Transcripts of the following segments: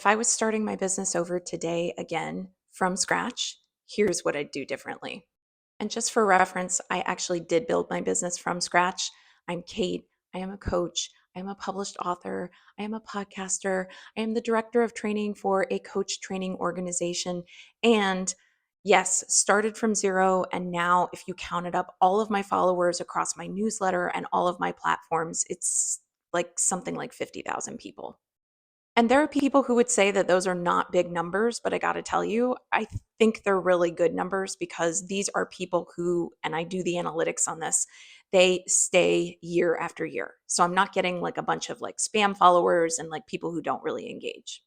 If I was starting my business over today again from scratch, here's what I'd do differently. And just for reference, I actually did build my business from scratch. I'm Kate. I am a coach. I am a published author. I am a podcaster. I am the director of training for a coach training organization. And yes, started from zero. And now, if you counted up all of my followers across my newsletter and all of my platforms, it's like something like 50,000 people. And there are people who would say that those are not big numbers, but I got to tell you, I think they're really good numbers because these are people who, and I do the analytics on this, they stay year after year. So I'm not getting like a bunch of like spam followers and like people who don't really engage.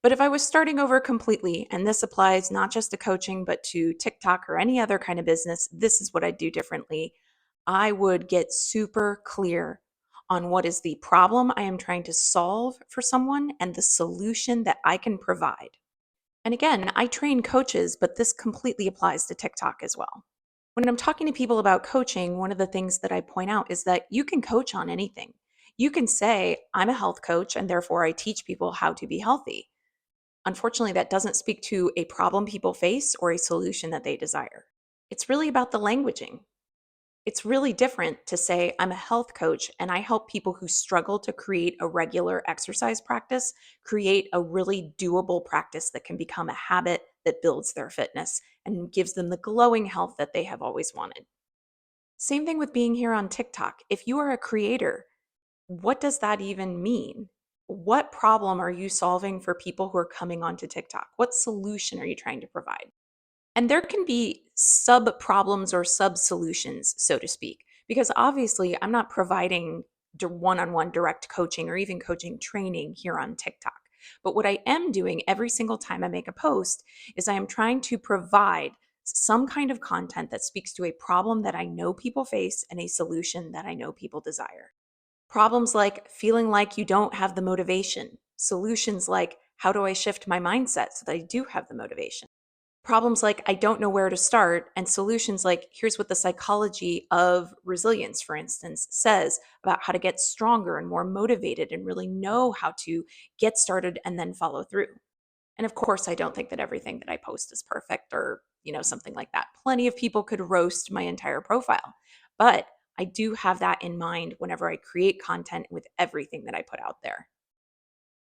But if I was starting over completely, and this applies not just to coaching, but to TikTok or any other kind of business, this is what I'd do differently. I would get super clear on what is the problem I am trying to solve for someone and the solution that I can provide. And again, I train coaches, but this completely applies to TikTok as well. When I'm talking to people about coaching, one of the things that I point out is that you can coach on anything. You can say, I'm a health coach, and therefore I teach people how to be healthy. Unfortunately, that doesn't speak to a problem people face or a solution that they desire. It's really about the languaging. It's really different to say, I'm a health coach and I help people who struggle to create a regular exercise practice, create a really doable practice that can become a habit that builds their fitness and gives them the glowing health that they have always wanted. Same thing with being here on TikTok. If you are a creator, what does that even mean? What problem are you solving for people who are coming onto TikTok? What solution are you trying to provide? And there can be sub problems or sub solutions, so to speak, because obviously I'm not providing one on one direct coaching or even coaching training here on TikTok. But what I am doing every single time I make a post is I am trying to provide some kind of content that speaks to a problem that I know people face and a solution that I know people desire. Problems like feeling like you don't have the motivation, solutions like how do I shift my mindset so that I do have the motivation? Problems like I don't know where to start, and solutions like here's what the psychology of resilience, for instance, says about how to get stronger and more motivated and really know how to get started and then follow through. And of course, I don't think that everything that I post is perfect or, something like that. Plenty of people could roast my entire profile. But I do have that in mind whenever I create content with everything that I put out there.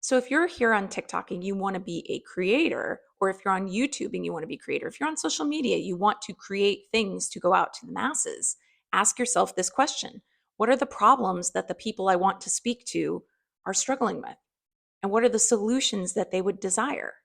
So if you're here on TikTok and you want to be a creator, or if you're on YouTube and you want to be a creator, if you're on social media, you want to create things to go out to the masses, ask yourself this question. What are the problems that the people I want to speak to are struggling with? And what are the solutions that they would desire?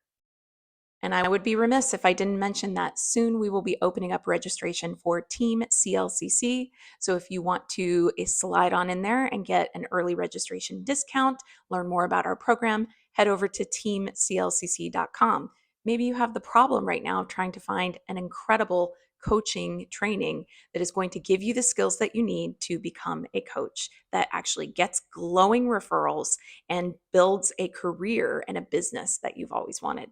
And I would be remiss if I didn't mention that soon we will be opening up registration for Team CLCC. So if you want to slide on in there and get an early registration discount, learn more about our program, head over to teamclcc.com. Maybe you have the problem right now of trying to find an incredible coaching training that is going to give you the skills that you need to become a coach that actually gets glowing referrals and builds a career and a business that you've always wanted.